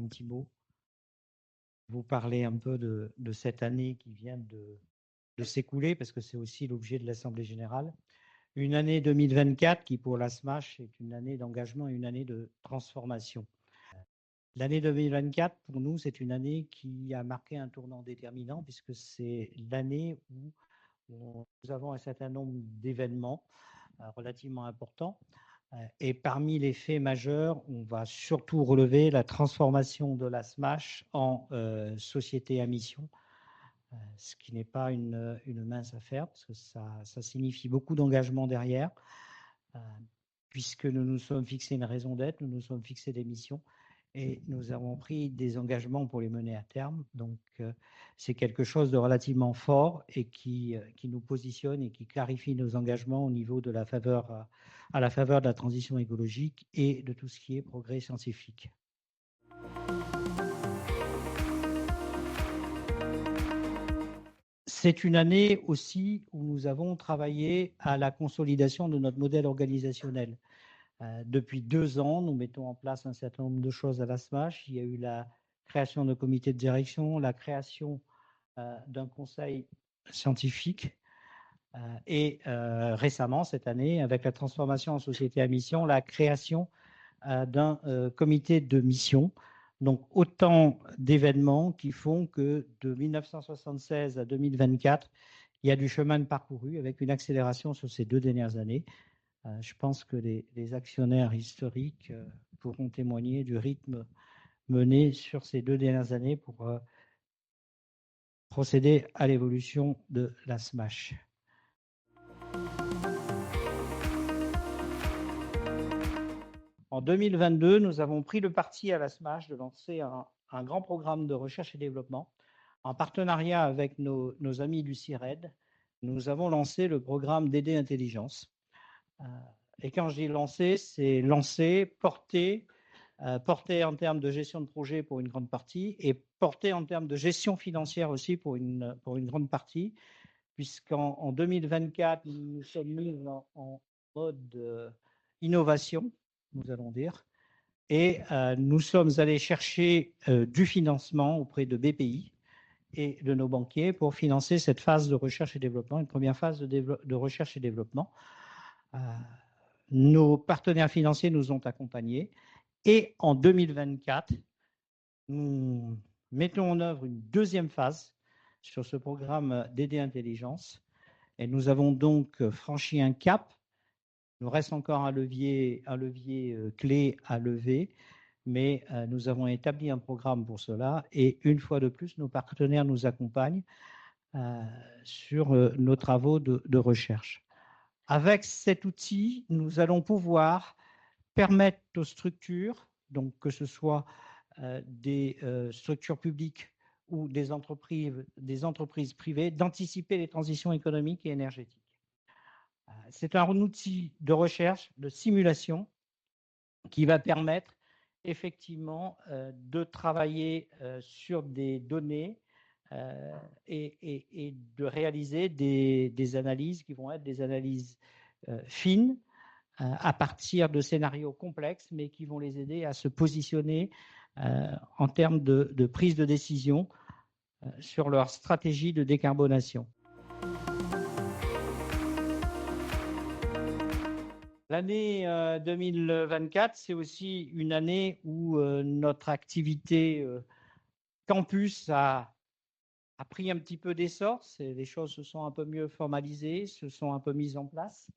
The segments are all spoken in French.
un petit mot, vous parler un peu de cette année qui vient de s'écouler, parce que c'est aussi l'objet de l'Assemblée générale. Une année 2024 qui, pour la SMASH, est une année d'engagement et une année de transformation. L'année 2024, pour nous, c'est une année qui a marqué un tournant déterminant, puisque c'est l'année où nous avons un certain nombre d'événements relativement importants. Et parmi les faits majeurs, on va surtout relever la transformation de la SMASH en société à mission, ce qui n'est pas une mince affaire, parce que ça signifie beaucoup d'engagement derrière, puisque nous nous sommes fixés une raison d'être, nous nous sommes fixés des missions, et nous avons pris des engagements pour les mener à terme. Donc, c'est quelque chose de relativement fort et qui nous positionne et qui clarifie nos engagements au niveau de la faveur, à la faveur de la transition écologique et de tout ce qui est progrès scientifique. C'est une année aussi où nous avons travaillé à la consolidation de notre modèle organisationnel. Depuis 2 ans, nous mettons en place un certain nombre de choses à la SMASH. Il y a eu la création de comités de direction, la création d'un conseil scientifique et récemment, cette année, avec la transformation en société à mission, la création d'un comité de mission. Donc, autant d'événements qui font que de 1976 à 2024, il y a du chemin de parcouru avec une accélération sur ces 2 dernières années. Je pense que les actionnaires historiques pourront témoigner du rythme mené sur ces 2 dernières années pour procéder à l'évolution de la SMASH. En 2022, nous avons pris le parti à la SMASH de lancer un grand programme de recherche et développement. En partenariat avec nos amis du CIRED, nous avons lancé le programme DD Intelligence. Et quand je dis lancer, c'est lancer, porter en termes de gestion de projet pour une grande partie et porter en termes de gestion financière aussi pour une grande partie, puisqu'en 2024, nous sommes mis en mode innovation, nous allons dire, et nous sommes allés chercher du financement auprès de BPI et de nos banquiers pour financer cette phase de recherche et développement, une première phase de recherche et développement. Nos partenaires financiers nous ont accompagnés. Et en 2024, nous mettons en œuvre une deuxième phase sur ce programme DD Intelligence. Et nous avons donc franchi un cap. Il nous reste encore un levier clé à lever, mais nous avons établi un programme pour cela. Et une fois de plus, nos partenaires nous accompagnent sur nos travaux de recherche. Avec cet outil, nous allons pouvoir permettre aux structures, donc que ce soit des structures publiques ou des entreprises privées, d'anticiper les transitions économiques et énergétiques. C'est un outil de recherche, de simulation, qui va permettre effectivement de travailler sur des données et de réaliser des analyses qui vont être des analyses fines, à partir de scénarios complexes, mais qui vont les aider à se positionner en termes de prise de décision sur leur stratégie de décarbonation. L'année 2024, c'est aussi une année où notre activité campus a pris un petit peu d'essor. Les choses se sont un peu mieux formalisées, se sont un peu mises en place.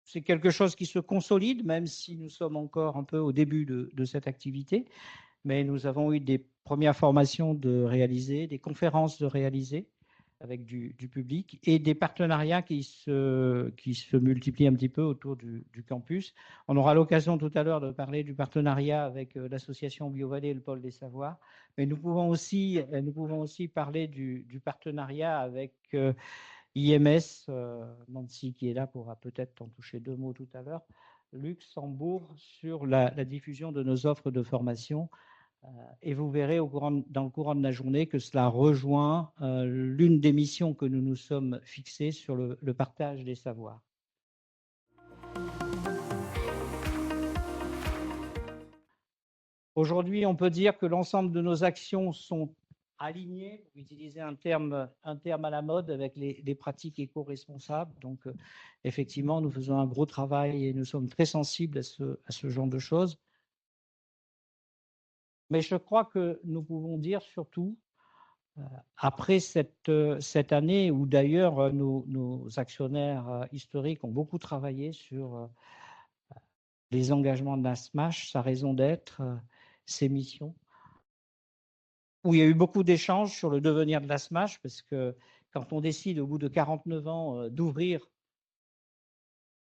C'est quelque chose qui se consolide, même si nous sommes encore un peu au début de cette activité. Mais nous avons eu des premières formations de réaliser, des conférences de réaliser avec du public et des partenariats qui se multiplient un petit peu autour du campus. On aura l'occasion tout à l'heure de parler du partenariat avec l'association BioVallée et le pôle des savoirs, mais nous pouvons aussi parler du partenariat avec IMS, Nancy qui est là pourra peut-être en toucher 2 mots tout à l'heure, Luxembourg, sur la diffusion de nos offres de formation. Et vous verrez dans le courant de la journée que cela rejoint l'une des missions que nous nous sommes fixées sur le partage des savoirs. Aujourd'hui, on peut dire que l'ensemble de nos actions sont alignées, pour utiliser un terme à la mode, avec les pratiques éco-responsables. Donc, effectivement, nous faisons un gros travail et nous sommes très sensibles à ce genre de choses. Mais je crois que nous pouvons dire surtout, après cette année où d'ailleurs nos actionnaires historiques ont beaucoup travaillé sur les engagements de la SMASH, sa raison d'être, ses missions, où il y a eu beaucoup d'échanges sur le devenir de la SMASH, parce que quand on décide au bout de 49 ans d'ouvrir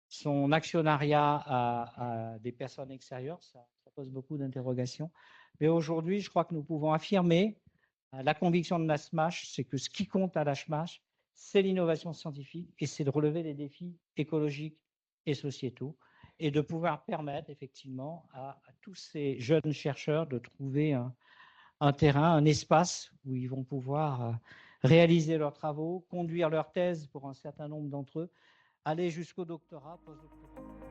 son actionnariat à des personnes extérieures, ça pose beaucoup d'interrogations. Mais aujourd'hui, je crois que nous pouvons affirmer la conviction de la SMASH, c'est que ce qui compte à la SMASH, c'est l'innovation scientifique et c'est de relever les défis écologiques et sociétaux et de pouvoir permettre effectivement à tous ces jeunes chercheurs de trouver un terrain, un espace où ils vont pouvoir réaliser leurs travaux, conduire leurs thèses pour un certain nombre d'entre eux, aller jusqu'au doctorat, postdoctorat.